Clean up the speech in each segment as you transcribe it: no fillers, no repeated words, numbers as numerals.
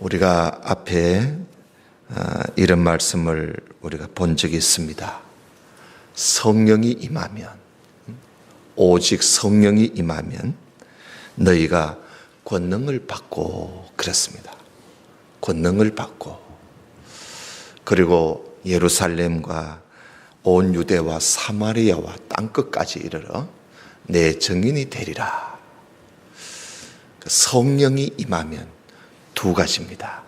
우리가 앞에 이런 말씀을 우리가 본 적이 있습니다. 성령이 임하면, 오직 성령이 임하면 너희가 권능을 받고 그랬습니다. 권능을 받고, 그리고 예루살렘과 온 유대와 사마리아와 땅끝까지 이르러 내 증인이 되리라. 성령이 임하면 두 가지입니다.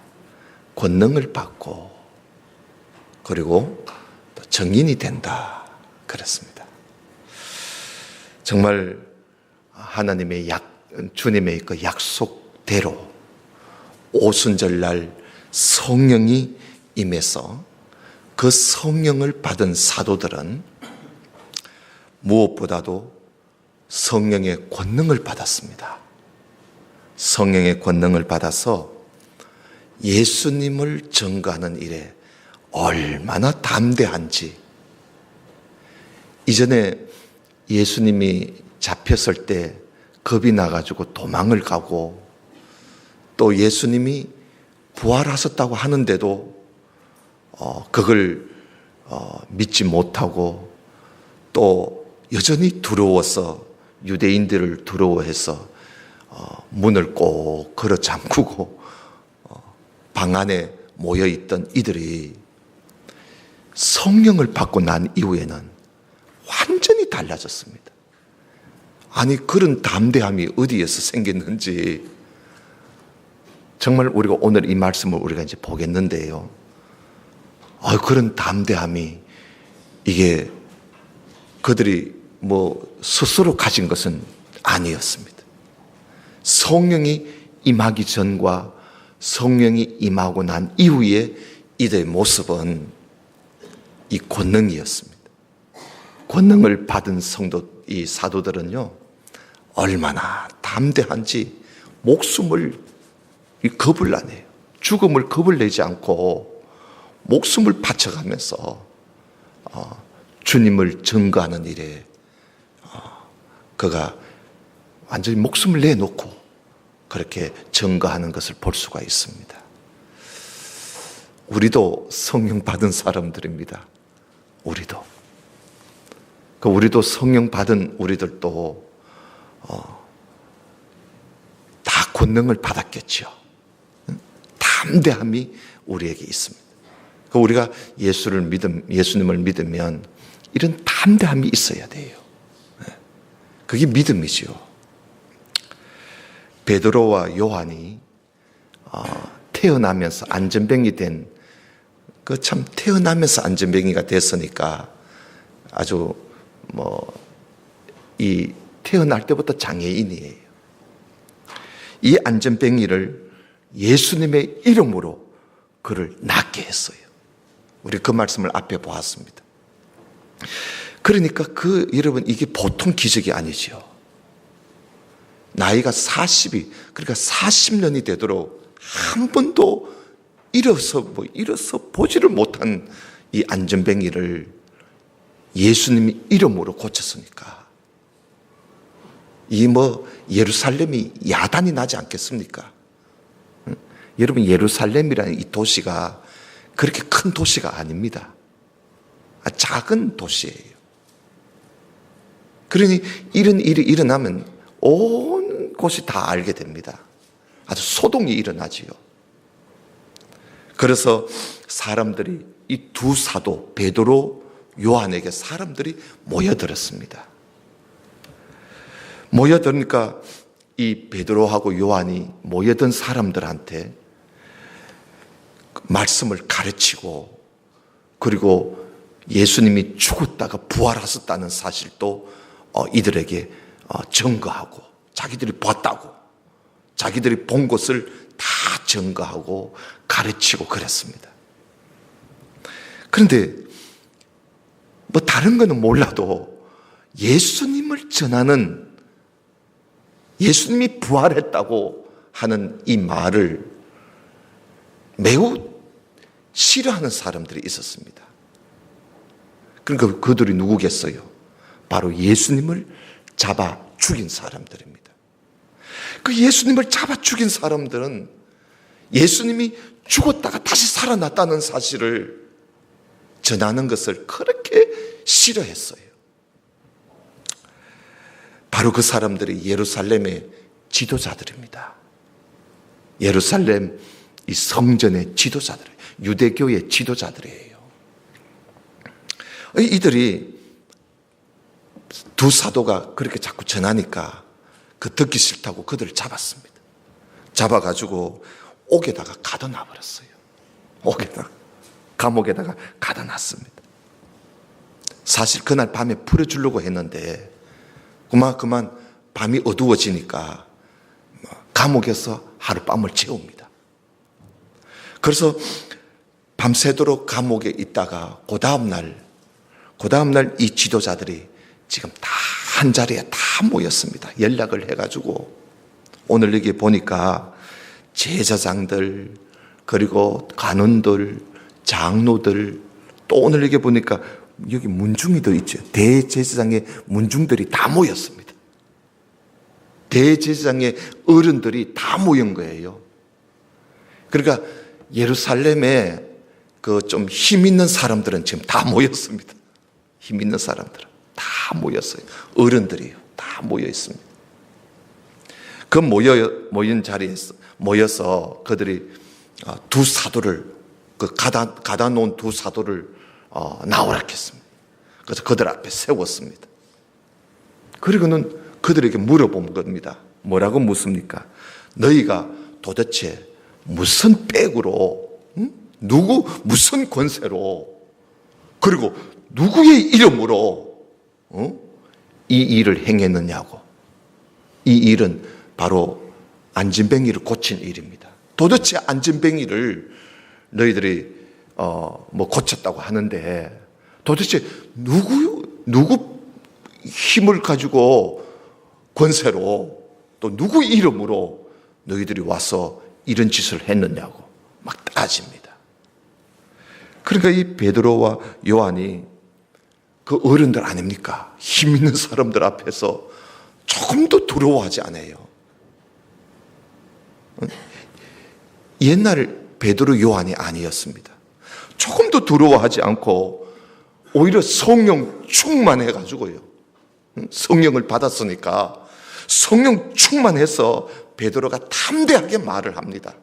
권능을 받고, 그리고 또 증인이 된다. 그렇습니다. 정말 하나님의 주님의 그 약속대로 오순절날 성령이 임해서 그 성령을 받은 사도들은 무엇보다도 성령의 권능을 받았습니다. 성령의 권능을 받아서 예수님을 증거하는 일에 얼마나 담대한지, 이전에 예수님이 잡혔을 때 겁이 나가지고 도망을 가고, 또 예수님이 부활하셨다고 하는데도 그걸 믿지 못하고, 또 여전히 두려워서 유대인들을 두려워해서 문을 꼭 걸어 잠그고 방 안에 모여있던 이들이 성령을 받고 난 이후에는 완전히 달라졌습니다. 아니, 그런 담대함이 어디에서 생겼는지, 정말 우리가 오늘 이 말씀을 우리가 이제 보겠는데요. 그런 담대함이, 이게 그들이 스스로 가진 것은 아니었습니다. 성령이 임하기 전과 성령이 임하고 난 이후에 이들의 모습은 이 권능이었습니다. 권능을 받은 이 사도들은요, 얼마나 담대한지 목숨을 겁을 안 해요. 죽음을 겁을 내지 않고 목숨을 바쳐가면서 주님을 증거하는 일에 그가 완전히 목숨을 내놓고 그렇게 증거하는 것을 볼 수가 있습니다. 우리도 성령 받은 사람들입니다. 우리도 성령 받은 우리들도 다 권능을 받았겠죠. 담대함이 우리에게 있습니다. 우리가 예수님을 믿으면 이런 담대함이 있어야 돼요. 그게 믿음이죠. 베드로와 요한이 태어나면서 안전뱅이 된, 참 태어나면서 안전뱅이가 됐으니까 아주 이 태어날 때부터 장애인이에요. 이 안전뱅이를 예수님의 이름으로 그를 낫게 했어요. 우리 그 말씀을 앞에 보았습니다. 그러니까 여러분, 이게 보통 기적이 아니죠. 나이가 40이, 그러니까 40년이 되도록 한 번도 일어서 보지를 못한 이 안전뱅이를 예수님이 이름으로 고쳤으니까, 예루살렘이 야단이 나지 않겠습니까? 여러분, 예루살렘이라는 이 도시가 그렇게 큰 도시가 아닙니다. 작은 도시예요. 그러니 이런 일이 일어나면 온 곳이 다 알게 됩니다. 아주 소동이 일어나지요. 그래서 사람들이, 이 두 사도 베드로, 요한에게 사람들이 모여들었습니다. 모여드니까 이 베드로하고 요한이 모여든 사람들한테 말씀을 가르치고, 그리고 예수님이 죽었다가 부활하셨다는 사실도 이들에게 증거하고, 자기들이 봤다고, 자기들이 본 것을 다 증거하고 가르치고 그랬습니다. 그런데 다른 거는 몰라도 예수님을 전하는, 예수님이 부활했다고 하는 이 말을 매우 싫어하는 사람들이 있었습니다. 그러니까 그들이 누구겠어요? 바로 예수님을 잡아 죽인 사람들입니다. 그 예수님을 잡아 죽인 사람들은 예수님이 죽었다가 다시 살아났다는 사실을 전하는 것을 그렇게 싫어했어요. 바로 그 사람들이 예루살렘의 지도자들입니다. 예루살렘 이 성전의 지도자들, 유대교의 지도자들이에요. 이들이 두 사도가 그렇게 자꾸 전하니까 그 듣기 싫다고 그들을 잡았습니다. 잡아가지고 옥에다가 가둬놔 버렸어요. 감옥에다가 가둬놨습니다. 사실 그날 밤에 풀어주려고 했는데 그만 밤이 어두워지니까 감옥에서 하룻밤을 채웁니다. 그래서 밤새도록 감옥에 있다가 그 다음날 이 지도자들이 지금 다 한 자리에 다 모였습니다. 연락을 해가지고 오늘 여기 보니까 제사장들, 그리고 간원들, 장로들, 또 오늘 여기 보니까 여기 문중이도 있죠. 대제사장의 문중들이 다 모였습니다. 대제사장의 어른들이 다 모인 거예요. 그러니까 예루살렘에 그 좀 힘 있는 사람들은 지금 다 모였습니다. 힘 있는 사람들은 다 모였어요. 어른들이요. 다 모여 있습니다. 그 모인 자리에서 모여서 그들이 두 사도를 그 가다 놓은 두 사도를 나오라 했습니다. 그래서 그들 앞에 세웠습니다. 그리고는 그들에게 물어본 겁니다. 뭐라고 묻습니까? 너희가 도대체 무슨 빽으로, 무슨 권세로, 그리고 누구의 이름으로 이 일을 행했느냐고. 이 일은 바로 안진뱅이를 고친 일입니다. 도대체 안진뱅이를 너희들이 고쳤다고 하는데 도대체 누구 힘을 가지고 권세로 또 누구 이름으로 너희들이 와서 이런 짓을 했느냐고 막 따집니다. 그러니까 이 베드로와 요한이 그 어른들 아닙니까? 힘 있는 사람들 앞에서 조금도 두려워하지 않아요. 옛날 베드로 요한이 아니었습니다. 조금도 두려워하지 않고 오히려 성령 충만해가지고요. 성령을 받았으니까 성령 충만해서 베드로가 담대하게 말을 합니다.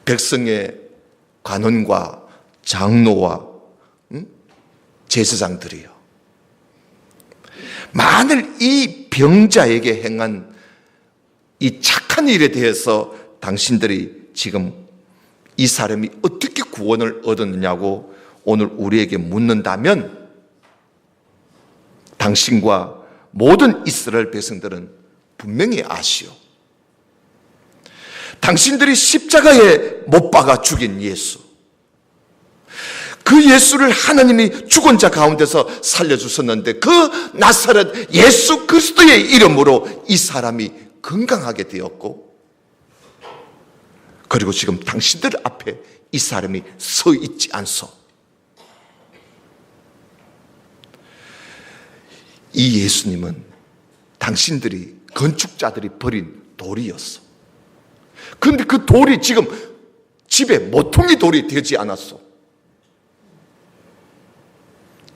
백성의 관원과 장로와 제사장들이요. 만일 이 병자에게 행한 이 착한 일에 대해서 당신들이 지금 이 사람이 어떻게 구원을 얻었느냐고 오늘 우리에게 묻는다면 당신과 모든 이스라엘 백성들은 분명히 아시오. 당신들이 십자가에 못 박아 죽인 예수, 그 예수를 하나님이 죽은 자 가운데서 살려주셨는데 그 나사렛 예수 그리스도의 이름으로 이 사람이 건강하게 되었고, 그리고 지금 당신들 앞에 이 사람이 서 있지 않소. 이 예수님은 당신들이 건축자들이 버린 돌이었어. 그런데 그 돌이 지금 집에 모퉁이 돌이 되지 않았어.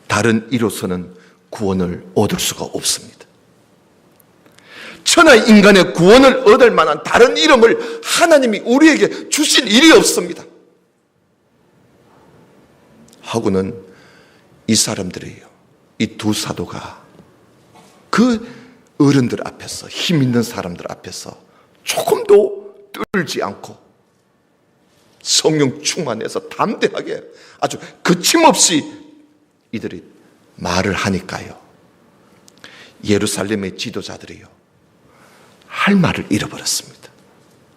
다른 이로서는 구원을 얻을 수가 없습니다. 천하 인간의 구원을 얻을 만한 다른 이름을 하나님이 우리에게 주신 일이 없습니다. 하고는 이 사람들이에요. 이 두 사도가 그 어른들 앞에서, 힘 있는 사람들 앞에서 조금도 떨지 않고 성령 충만해서 담대하게 아주 거침없이 이들이 말을 하니까요, 예루살렘의 지도자들이요, 할 말을 잃어버렸습니다.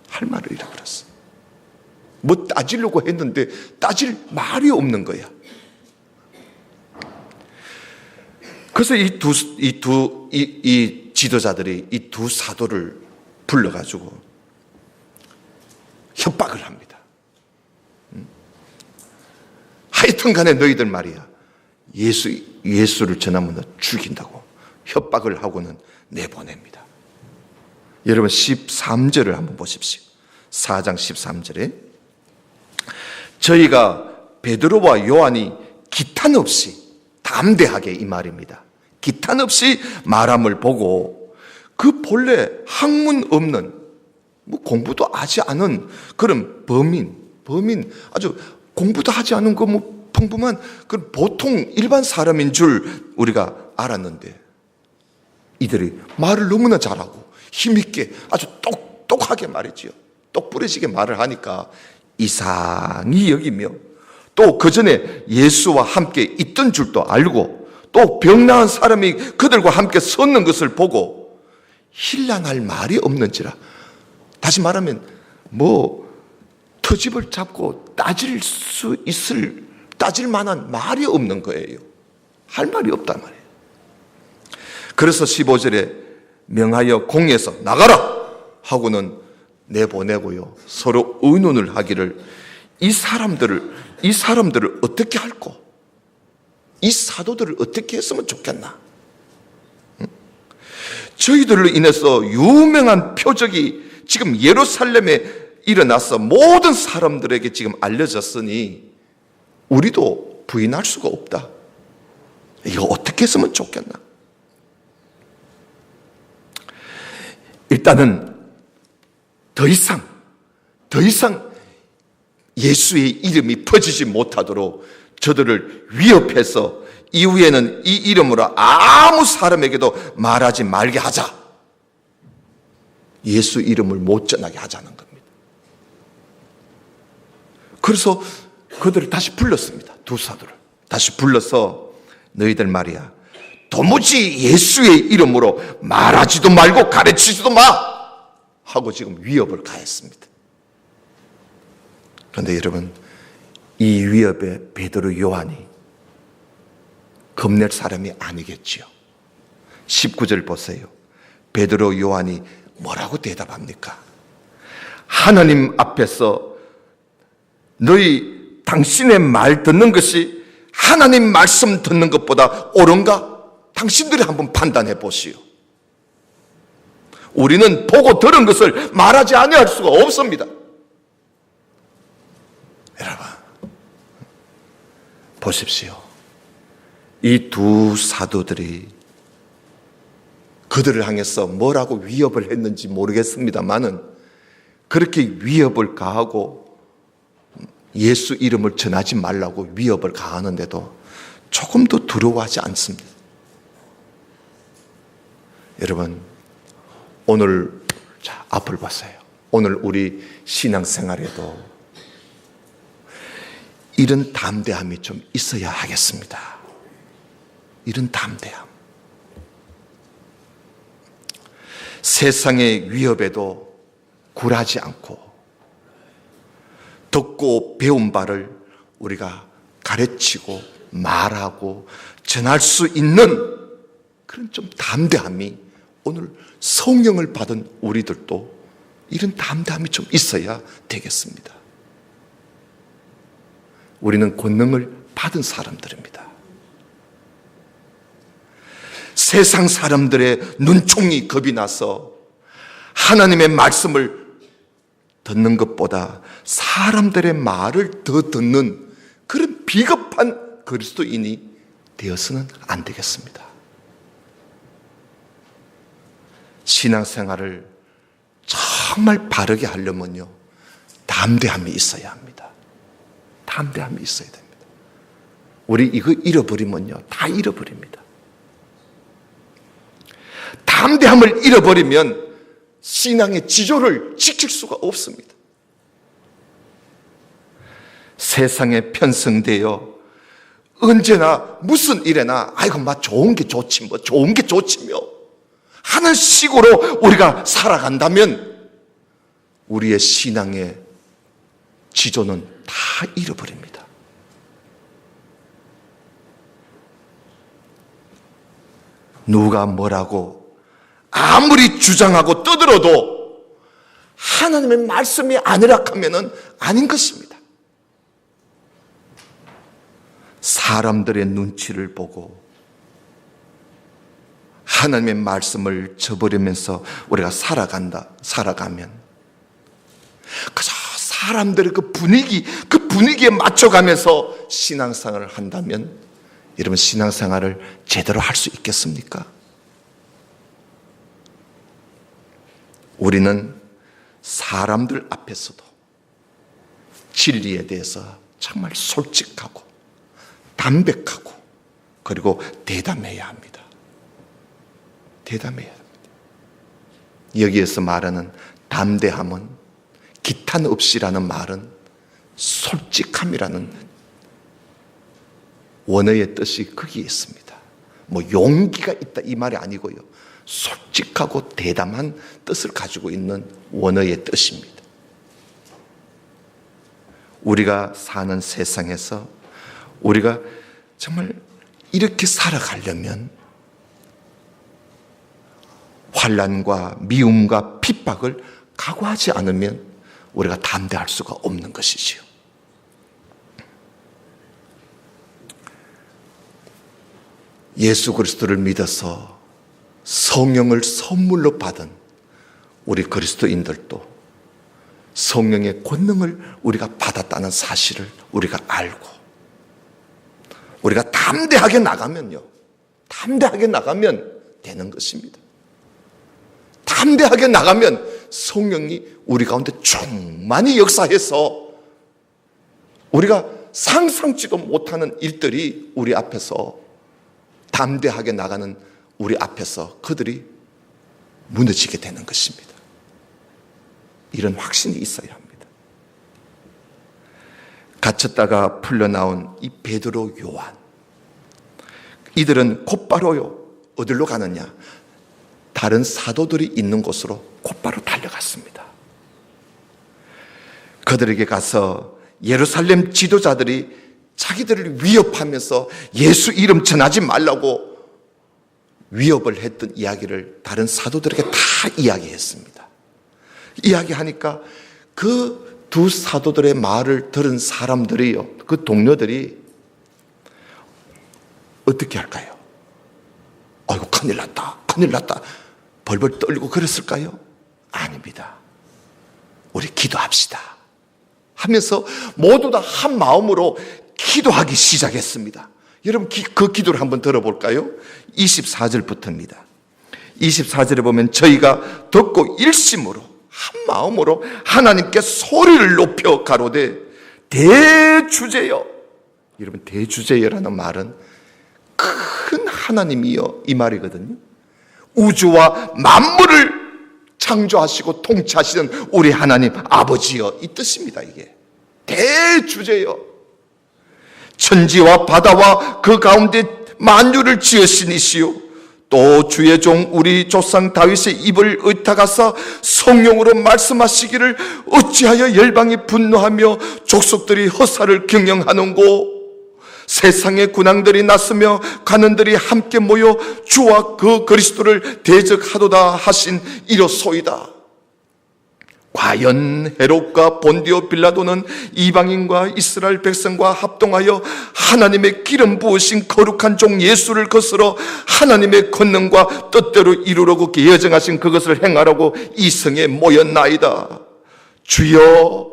할 말을 잃어버렸어요. 뭐 따지려고 했는데 따질 말이 없는 거야. 그래서 이 지도자들이 이 두 사도를 불러가지고 협박을 합니다. 하여튼 간에 너희들 말이야, 예수를 전하면 죽인다고 협박을 하고는 내보냅니다. 여러분 13절을 한번 보십시오. 4장 13절에 저희가 베드로와 요한이 기탄 없이 담대하게, 이 말입니다, 기탄 없이 말함을 보고 그 본래 학문 없는, 공부도 하지 않은 그런 범인, 아주 공부도 하지 않은 평범한 그런 보통 일반 사람인 줄 우리가 알았는데, 이들이 말을 너무나 잘하고 힘있게 아주 똑똑하게 말했지요. 똑부러지게 말을 하니까 이상히 여기며, 또 그 전에 예수와 함께 있던 줄도 알고, 또 병나은 사람이 그들과 함께 섰는 것을 보고 힐난할 말이 없는지라, 다시 말하면 터집을 잡고 따질 만한 말이 없는 거예요. 할 말이 없단 말이에요. 그래서 15절에 명하여 공에서 나가라 하고는 내보내고요, 서로 의논을 하기를 이 사람들을 어떻게 할꼬? 이 사도들을 어떻게 했으면 좋겠나? 저희들로 인해서 유명한 표적이 지금 예루살렘에 일어나서 모든 사람들에게 지금 알려졌으니 우리도 부인할 수가 없다. 이거 어떻게 했으면 좋겠나? 일단은 더 이상 예수의 이름이 퍼지지 못하도록 저들을 위협해서 이후에는 이 이름으로 아무 사람에게도 말하지 말게 하자. 예수 이름을 못 전하게 하자는 겁니다. 그래서 그들을 다시 불렀습니다. 두 사도를 다시 불러서 너희들 말이야, 도무지 예수의 이름으로 말하지도 말고 가르치지도 마 하고 지금 위협을 가했습니다. 그런데 여러분, 이 위협에 베드로, 요한이 겁낼 사람이 아니겠지요. 19절 보세요. 베드로, 요한이 뭐라고 대답합니까? 하나님 앞에서 당신의 말 듣는 것이 하나님 말씀 듣는 것보다 옳은가? 당신들이 한번 판단해 보시오. 우리는 보고 들은 것을 말하지 아니할 수가 없습니다. 여러분, 보십시오. 이 두 사도들이 그들을 향해서 뭐라고 위협을 했는지 모르겠습니다만은 그렇게 위협을 가하고 예수 이름을 전하지 말라고 위협을 가하는데도 조금도 두려워하지 않습니다. 여러분, 오늘 앞을 보세요. 오늘 우리 신앙생활에도 이런 담대함이 좀 있어야 하겠습니다. 이런 담대함. 세상의 위협에도 굴하지 않고 듣고 배운 바를 우리가 가르치고 말하고 전할 수 있는 그런 좀 담대함이, 오늘 성령을 받은 우리들도 이런 담대함이 좀 있어야 되겠습니다. 우리는 권능을 받은 사람들입니다. 세상 사람들의 눈총이 겁이 나서 하나님의 말씀을 듣는 것보다 사람들의 말을 더 듣는 그런 비겁한 그리스도인이 되어서는 안 되겠습니다. 신앙생활을 정말 바르게 하려면요, 담대함이 있어야 합니다. 담대함이 있어야 됩니다. 우리 이거 잃어버리면요, 다 잃어버립니다. 담대함을 잃어버리면 신앙의 지조를 지킬 수가 없습니다. 세상에 편성되어 언제나 무슨 일에나 아이고 좋은 게 좋지 좋은 게 좋지며 하는 식으로 우리가 살아간다면 우리의 신앙의 지조는 다 잃어버립니다. 누가 뭐라고 아무리 주장하고 떠들어도 하나님의 말씀이 아니라 하면은 아닌 것입니다. 사람들의 눈치를 보고 하나님의 말씀을 저버리면서 우리가 살아가면 그저 사람들의 그 분위기에 맞춰가면서 신앙생활을 한다면 여러분 신앙생활을 제대로 할 수 있겠습니까? 우리는 사람들 앞에서도 진리에 대해서 정말 솔직하고 담백하고 그리고 대담해야 합니다. 대담해야 합니다. 여기에서 말하는 담대함은 기탄 없이라는 말은 솔직함이라는 원어의 뜻이 거기에 있습니다. 뭐 용기가 있다 이 말이 아니고요. 솔직하고 대담한 뜻을 가지고 있는 원어의 뜻입니다. 우리가 사는 세상에서 우리가 정말 이렇게 살아가려면 환난과 미움과 핍박을 각오하지 않으면 우리가 담대할 수가 없는 것이지요. 예수 그리스도를 믿어서 성령을 선물로 받은 우리 그리스도인들도 성령의 권능을 우리가 받았다는 사실을 우리가 알고 우리가 담대하게 나가면요. 담대하게 나가면 되는 것입니다. 담대하게 나가면 성령이 우리 가운데 충만히 역사해서 우리가 상상치도 못하는 일들이 우리 앞에서 담대하게 나가는 우리 앞에서 그들이 무너지게 되는 것입니다. 이런 확신이 있어야 합니다. 갇혔다가 풀려나온 이 베드로, 요한, 이들은 곧바로요 어디로 가느냐? 다른 사도들이 있는 곳으로 곧바로 달려갔습니다. 그들에게 가서 예루살렘 지도자들이 자기들을 위협하면서 예수 이름 전하지 말라고 위협을 했던 이야기를 다른 사도들에게 다 이야기했습니다. 이야기하니까 그 두 사도들의 말을 들은 사람들이요, 그 동료들이 어떻게 할까요? 아이고 큰일 났다, 큰일 났다 벌벌 떨고 그랬을까요? 아닙니다. 우리 기도합시다 하면서 모두 다 한 마음으로 기도하기 시작했습니다. 여러분 그 기도를 한번 들어볼까요? 24절부터입니다. 24절에 보면 저희가 듣고 일심으로 한 마음으로 하나님께 소리를 높여 가로되 대주제여. 여러분 대주제여라는 말은 큰 하나님이여 이 말이거든요. 우주와 만물을 창조하시고 통치하시는 우리 하나님 아버지여 이 뜻입니다. 이게 대주제여. 천지와 바다와 그 가운데 만유를 지으신 이시요 또 주의 종 우리 조상 다윗의 입을 의탁하사 성령으로 말씀하시기를 어찌하여 열방이 분노하며 족속들이 허사를 경영하는고 세상의 군왕들이 났으며 관원들이 함께 모여 주와 그 그리스도를 대적하도다 하신 이로소이다. 과연 헤롯과 본디오 빌라도는 이방인과 이스라엘 백성과 합동하여 하나님의 기름 부으신 거룩한 종 예수를 거스러 하나님의 권능과 뜻대로 이루려고 예정하신 그것을 행하라고 이 성에 모였나이다. 주여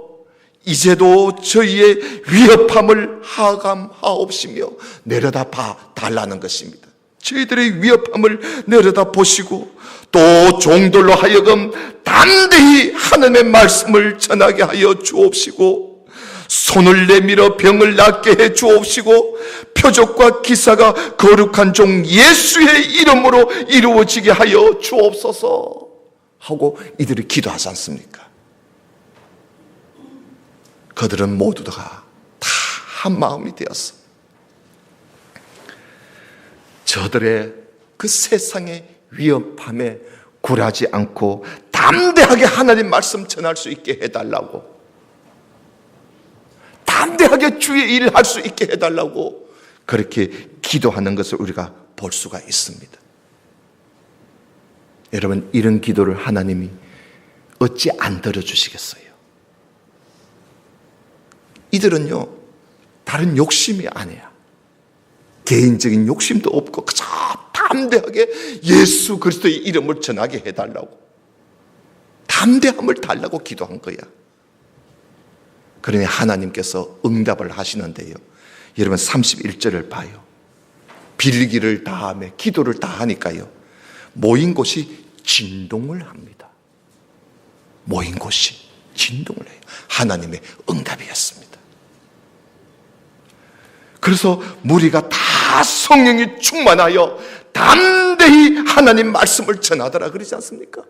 이제도 저희의 위협함을 하감하옵시며 내려다 봐 달라는 것입니다. 저희들의 위협함을 내려다 보시고 또 종들로 하여금 담대히 하나님의 말씀을 전하게 하여 주옵시고 손을 내밀어 병을 낫게 해 주옵시고 표적과 기사가 거룩한 종 예수의 이름으로 이루어지게 하여 주옵소서 하고 이들이 기도하지 않습니까? 그들은 모두가 다 한 마음이 되었어. 저들의 그 세상의 위협함에 굴하지 않고 담대하게 하나님 말씀 전할 수 있게 해달라고, 담대하게 주의 일을 할 수 있게 해달라고 그렇게 기도하는 것을 우리가 볼 수가 있습니다. 여러분 이런 기도를 하나님이 어찌 안 들어주시겠어요? 이들은요 다른 욕심이 아니야. 개인적인 욕심도 없고 그저 담대하게 예수 그리스도의 이름을 전하게 해달라고, 담대함을 달라고 기도한 거야. 그러니 하나님께서 응답을 하시는데요. 여러분 31절을 봐요. 빌기를 다하며 기도를 다하니까요. 모인 곳이 진동을 합니다. 모인 곳이 진동을 해요. 하나님의 응답이었습니다. 그래서 무리가 다 성령이 충만하여 담대히 하나님 말씀을 전하더라 그러지 않습니까?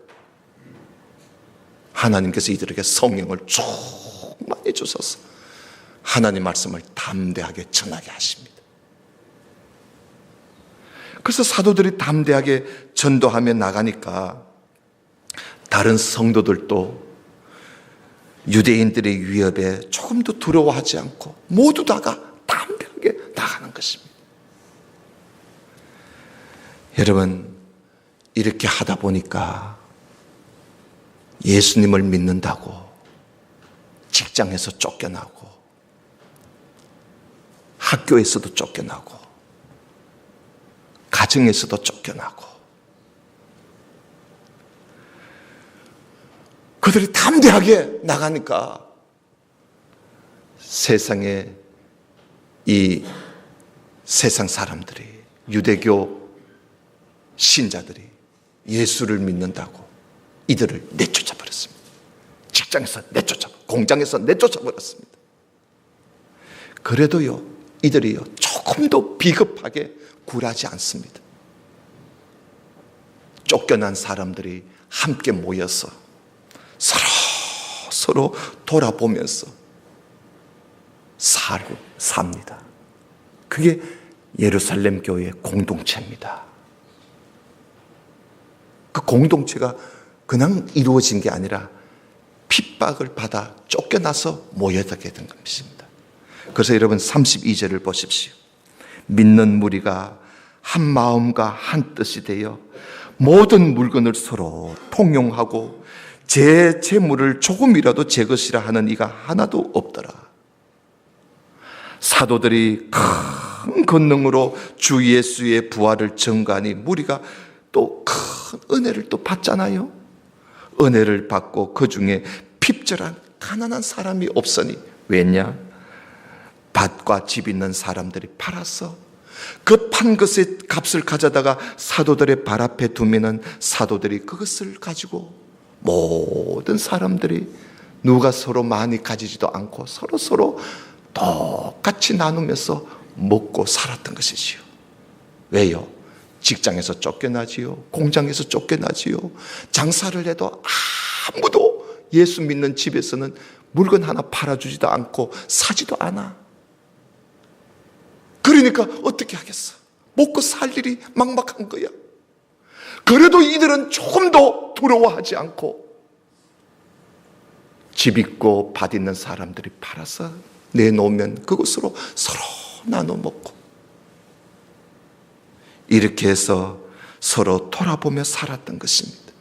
하나님께서 이들에게 성령을 충만히 주셔서 하나님 말씀을 담대하게 전하게 하십니다. 그래서 사도들이 담대하게 전도하며 나가니까 다른 성도들도 유대인들의 위협에 조금도 두려워하지 않고 모두 다가 담대하게 나가는 것입니다. 여러분, 이렇게 하다 보니까 예수님을 믿는다고 직장에서 쫓겨나고 학교에서도 쫓겨나고 가정에서도 쫓겨나고 그들이 담대하게 나가니까 세상에 이 세상 사람들이 유대교 신자들이 예수를 믿는다고 이들을 내쫓아 버렸습니다. 직장에서 내쫓아, 공장에서 내쫓아 버렸습니다. 그래도요, 이들이요 조금도 비겁하게 굴하지 않습니다. 쫓겨난 사람들이 함께 모여서 서로 돌아보면서 삽니다. 그게 예루살렘 교회의 공동체입니다. 그 공동체가 그냥 이루어진 게 아니라 핍박을 받아 쫓겨나서 모여들게 된 것입니다. 그래서 여러분 32절을 보십시오. 믿는 무리가 한 마음과 한 뜻이 되어 모든 물건을 서로 통용하고 제 재물을 조금이라도 제 것이라 하는 이가 하나도 없더라. 사도들이 큰 권능으로 주 예수의 부활을 증거하니 무리가 또 큰 은혜를 또 받잖아요. 은혜를 받고 그 중에 핍절한 가난한 사람이 없으니 왜냐? 밭과 집 있는 사람들이 팔아서 그 판 것의 값을 가져다가 사도들의 발 앞에 두면은 사도들이 그것을 가지고 모든 사람들이 누가 서로 많이 가지지도 않고 서로 똑같이 나누면서 먹고 살았던 것이지요. 왜요? 직장에서 쫓겨나지요. 공장에서 쫓겨나지요. 장사를 해도 아무도 예수 믿는 집에서는 물건 하나 팔아주지도 않고 사지도 않아. 그러니까 어떻게 하겠어? 먹고 살 일이 막막한 거야. 그래도 이들은 조금도 두려워하지 않고 집 있고 밭 있는 사람들이 팔아서 내놓으면 그것으로 서로 나눠 먹고 이렇게 해서 서로 돌아보며 살았던 것입니다.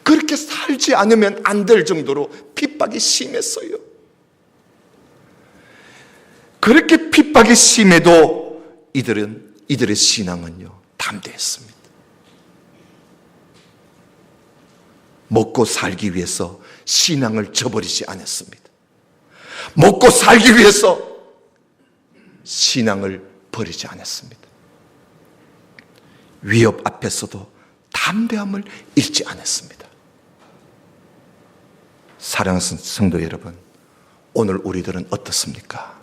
그렇게 살지 않으면 안 될 정도로 핍박이 심했어요. 그렇게 핍박이 심해도 이들의 신앙은요 담대했습니다. 먹고 살기 위해서 신앙을 저버리지 않았습니다. 먹고 살기 위해서 신앙을 버리지 않았습니다. 위협 앞에서도 담대함을 잃지 않았습니다. 사랑하는 성도 여러분, 오늘 우리들은 어떻습니까?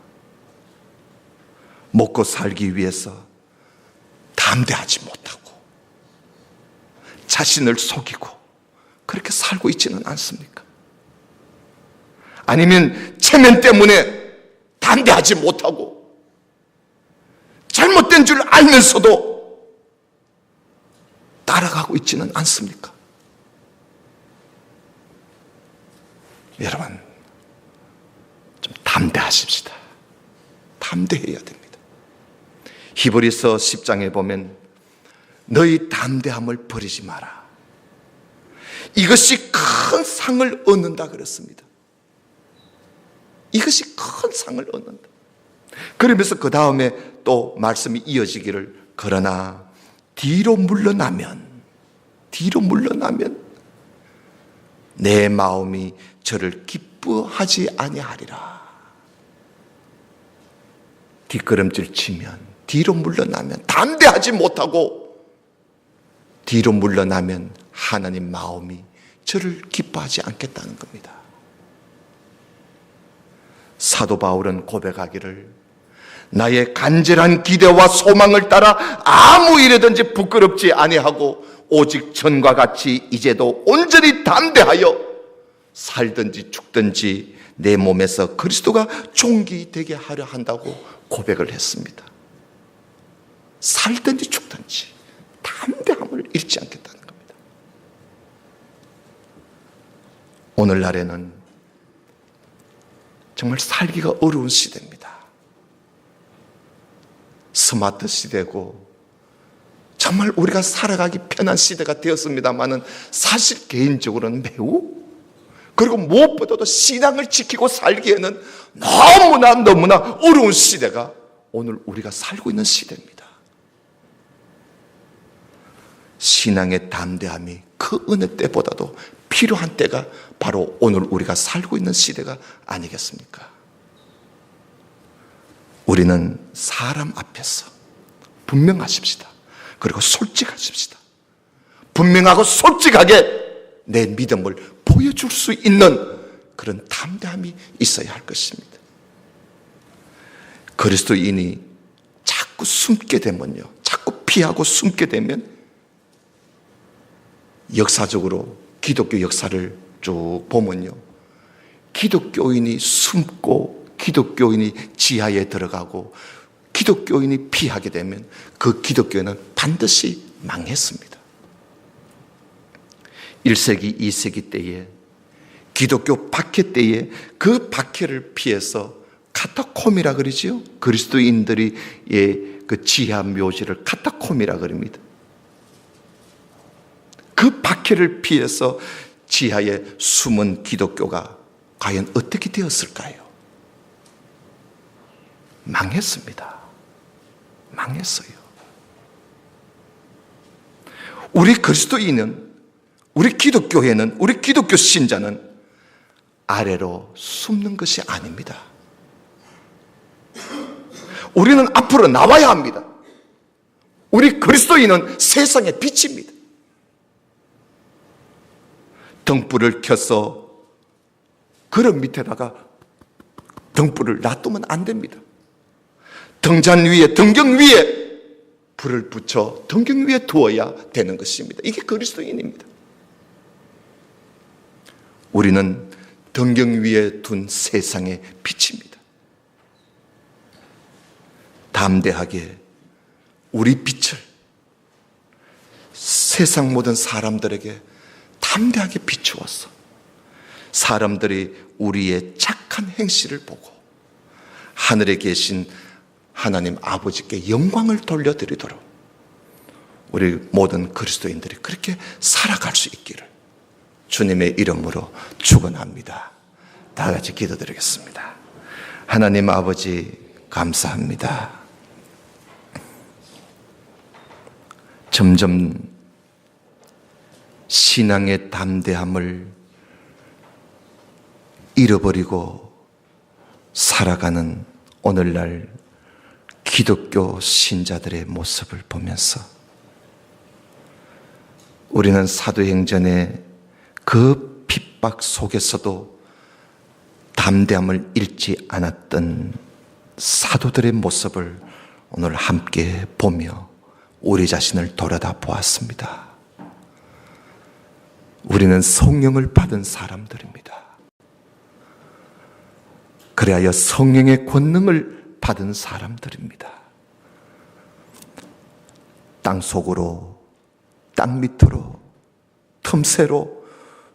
먹고 살기 위해서 담대하지 못하고 자신을 속이고 그렇게 살고 있지는 않습니까? 아니면 체면 때문에 담대하지 못하고 잘못된 줄 알면서도 따라가고 있지는 않습니까? 여러분, 좀 담대하십시다. 담대해야 됩니다. 히브리서 10장에 보면 너희 담대함을 버리지 마라. 이것이 큰 상을 얻는다 그랬습니다. 이것이 큰 상을 얻는다. 그러면서 그 다음에 또 말씀이 이어지기를 그러나 뒤로 물러나면 내 마음이 저를 기뻐하지 아니하리라. 뒷걸음질 치면, 뒤로 물러나면, 담대하지 못하고 뒤로 물러나면 하나님 마음이 저를 기뻐하지 않겠다는 겁니다. 사도 바울은 고백하기를 나의 간절한 기대와 소망을 따라 아무 일에든지 부끄럽지 아니하고 오직 전과 같이 이제도 온전히 담대하여 살든지 죽든지 내 몸에서 그리스도가 존귀되게 하려 한다고 고백을 했습니다. 살든지 죽든지 담대함을 잃지 않겠다는 겁니다. 오늘날에는 정말 살기가 어려운 시대입니다. 스마트 시대고 정말 우리가 살아가기 편한 시대가 되었습니다마는 사실 개인적으로는 매우, 그리고 무엇보다도 신앙을 지키고 살기에는 너무나 어려운 시대가 오늘 우리가 살고 있는 시대입니다. 신앙의 담대함이 그 어느 때보다도 필요한 때가 바로 오늘 우리가 살고 있는 시대가 아니겠습니까? 우리는 사람 앞에서 분명하십시다. 그리고 솔직하십시다. 분명하고 솔직하게 내 믿음을 보여줄 수 있는 그런 담대함이 있어야 할 것입니다. 그리스도인이 자꾸 숨게 되면요, 자꾸 피하고 숨게 되면 역사적으로 기독교 역사를 쭉 보면요, 기독교인이 숨고 기독교인이 지하에 들어가고 기독교인이 피하게 되면 그 기독교는 반드시 망했습니다. 1세기, 2세기 때에 기독교 박해 때에 그 박해를 피해서 카타콤이라 그러지요. 그리스도인들이 그 지하 묘지를 카타콤이라 그럽니다. 그 박해를 피해서 지하에 숨은 기독교가 과연 어떻게 되었을까요? 망했습니다. 망했어요. 우리 그리스도인은, 우리 기독교회는, 우리 기독교 신자는 아래로 숨는 것이 아닙니다. 우리는 앞으로 나와야 합니다. 우리 그리스도인은 세상의 빛입니다. 등불을 켜서 그릇 밑에다가 등불을 놔두면 안 됩니다. 등잔 위에, 등경 위에 불을 붙여 등경 위에 두어야 되는 것입니다. 이게 그리스도인입니다. 우리는 등경 위에 둔 세상의 빛입니다. 담대하게 우리 빛을 세상 모든 사람들에게 담대하게 비추어서 사람들이 우리의 착한 행실을 보고 하늘에 계신 하나님 아버지께 영광을 돌려드리도록 우리 모든 그리스도인들이 그렇게 살아갈 수 있기를 주님의 이름으로 축원합니다. 다 같이 기도드리겠습니다. 하나님 아버지 감사합니다. 점점 신앙의 담대함을 잃어버리고 살아가는 오늘날 기독교 신자들의 모습을 보면서 우리는 사도행전의 그 핍박 속에서도 담대함을 잃지 않았던 사도들의 모습을 오늘 함께 보며 우리 자신을 돌아다 보았습니다. 우리는 성령을 받은 사람들입니다. 그래야 성령의 권능을 받은 사람들입니다. 땅 속으로, 땅 밑으로, 틈새로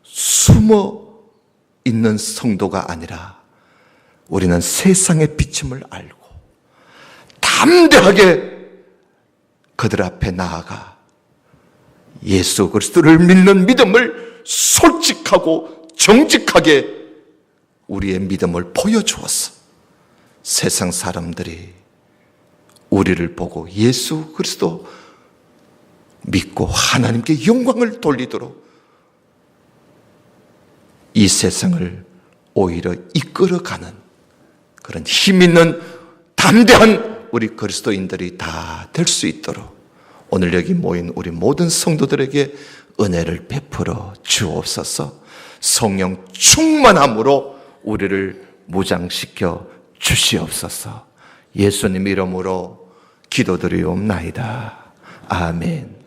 숨어 있는 성도가 아니라 우리는 세상의 비침을 알고 담대하게 그들 앞에 나아가 예수 그리스도를 믿는 믿음을 솔직하고 정직하게 우리의 믿음을 보여주었어. 세상 사람들이 우리를 보고 예수 그리스도 믿고 하나님께 영광을 돌리도록 이 세상을 오히려 이끌어가는 그런 힘 있는 담대한 우리 그리스도인들이 다 될 수 있도록 오늘 여기 모인 우리 모든 성도들에게 은혜를 베풀어 주옵소서. 성령 충만함으로 우리를 무장시켜 주시옵소서. 예수님 이름으로 기도드리옵나이다. 아멘.